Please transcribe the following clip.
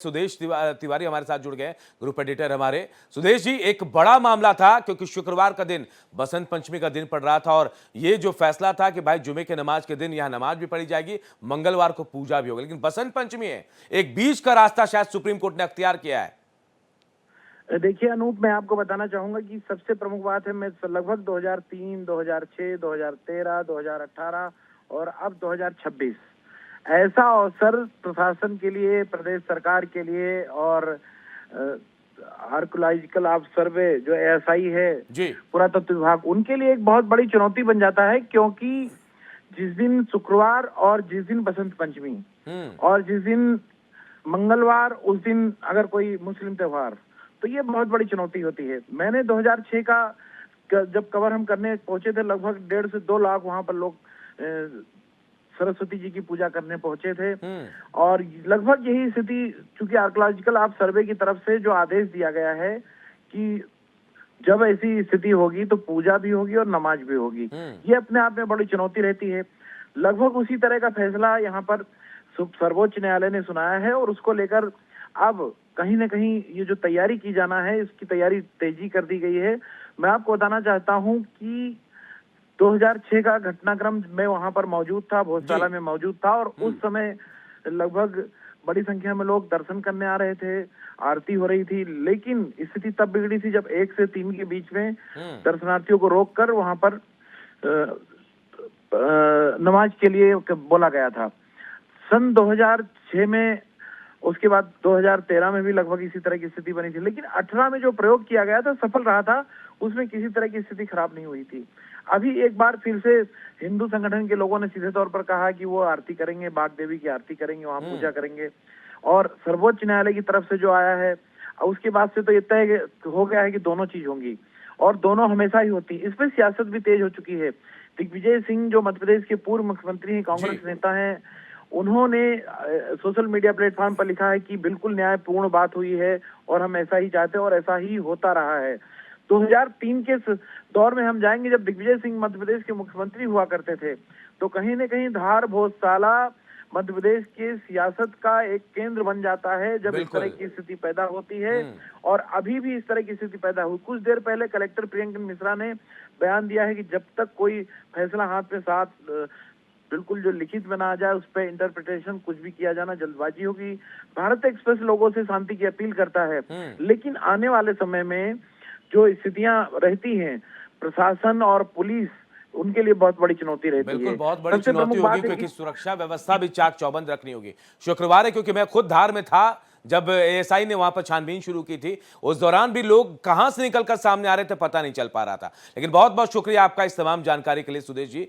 सुदेश तिवारी हमारे साथ जुड़ गए, ग्रुप एडिटर हमारे। सुदेश जी, एक बड़ा मामला था क्योंकि शुक्रवार का दिन बसंत पंचमी का दिन पड़ रहा था और ये जो फैसला था कि भाई जुमे के नमाज के दिन यहां नमाज भी पढ़ी जाएगी, मंगलवार को पूजा भी होगी, लेकिन बसंत पंचमी है, एक बीच का रास्ता शायद सुप्रीम कोर्ट ने अख्तियार किया है। देखिए अनूप, मैं आपको बताना चाहूंगा कि सबसे प्रमुख बात है, मैं लगभग 2003, 2006, 2013, 2018 और अब 2026 ऐसा अवसर प्रशासन के लिए, प्रदेश सरकार के लिए और आर्कोलॉजिकल ऑफ सर्वे जो एएसआई है, जी, पुरातत्व विभाग, उनके लिए एक बहुत बड़ी चुनौती बन जाता है। क्योंकि जिस दिन शुक्रवार और जिस दिन बसंत पंचमी और जिस दिन मंगलवार, उस दिन अगर कोई मुस्लिम त्योहार, तो ये बहुत बड़ी चुनौती होती है। मैंने 2006 का जब कवर हम करने पहुंचे थे, लगभग 1.5 से 2 लाख वहां पर लोग सरस्वती जी की पूजा करने पहुंचे थे और लगभग यही स्थिति, चूंकि आर्कोलॉजिकल ऑफ सर्वे की तरफ से जो आदेश दिया गया है कि जब ऐसी स्थिति होगी तो पूजा भी होगी और नमाज भी होगी, ये अपने आप में बड़ी चुनौती रहती है। लगभग उसी तरह का फैसला यहाँ पर सर्वोच्च न्यायालय ने सुनाया है और उसको लेकर अब कहीं ना कहीं ये जो तैयारी की जाना है, इसकी तैयारी तेजी कर दी गई है। मैं आपको बताना चाहता हूं कि 2006 का घटनाक्रम, मैं वहां पर मौजूद था, भोजशाला में मौजूद था और उस समय लगभग बड़ी संख्या में लोग दर्शन करने आ रहे थे, आरती हो रही थी। लेकिन स्थिति तब बिगड़ी थी जब 1 से 3 के बीच में दर्शनार्थियों को रोककर वहां पर नमाज के लिए बोला गया था। सन 2006 में, उसके बाद 2013 में भी लगभग इसी तरह की स्थिति बनी थी, लेकिन 18 में जो प्रयोग किया गया था सफल रहा था, उसमें किसी तरह की स्थिति खराब नहीं हुई थी। अभी एक बार फिर से हिंदू संगठन के लोगों ने सीधे तौर पर कहा कि वो आरती करेंगे, बाग देवी की आरती करेंगे, वहां पूजा करेंगे। और सर्वोच्च न्यायालय की तरफ से जो आया है, उसके बाद से तो ये तय हो गया है कि दोनों चीज होंगी और दोनों हमेशा ही होती। इसमें सियासत भी तेज हो चुकी है। दिग्विजय सिंह जो मध्य प्रदेश के पूर्व मुख्यमंत्री हैं, कांग्रेस नेता हैं, उन्होंने सोशल मीडिया प्लेटफॉर्म पर लिखा है कि बिल्कुल न्यायपूर्ण बात हुई है और हम ऐसा ही चाहते हैं और ऐसा ही होता रहा है। 2003 के दौर में हम जाएंगे जब दिग्विजय सिंह मध्य प्रदेश के मुख्यमंत्री हुआ करते थे, तो कहीं न कहीं धार भोजशाला मध्य प्रदेश के सियासत का एक केंद्र बन जाता है जब इस तरह की स्थिति पैदा होती है। और अभी भी इस तरह की स्थिति पैदा हुई। कुछ देर पहले कलेक्टर प्रियंका मिश्रा ने बयान दिया है कि जब तक कोई फैसला हाथ में साथ बिल्कुल जो लिखित में ना आ जाए, उस पर इंटरप्रिटेशन कुछ भी किया जाना जल्दबाजी होगी। भारत एक्सप्रेस लोगों से शांति की अपील करता है, लेकिन आने वाले समय में जो स्थितियां रहती हैं, प्रशासन और पुलिस, उनके लिए बहुत बड़ी चुनौती रहती है। बिल्कुल, बहुत बड़ी चुनौती होगी क्योंकि सुरक्षा व्यवस्था भी चाक चौबंद रखनी होगी। शुक्रवार है, क्योंकि मैं खुद धार में था जब एएसआई ने वहां पर छानबीन शुरू की थी, उस दौरान भी लोग कहां से निकलकर सामने आ रहे थे पता नहीं चल पा रहा था। लेकिन बहुत बहुत शुक्रिया आपका इस तमाम जानकारी के लिए सुदेश जी।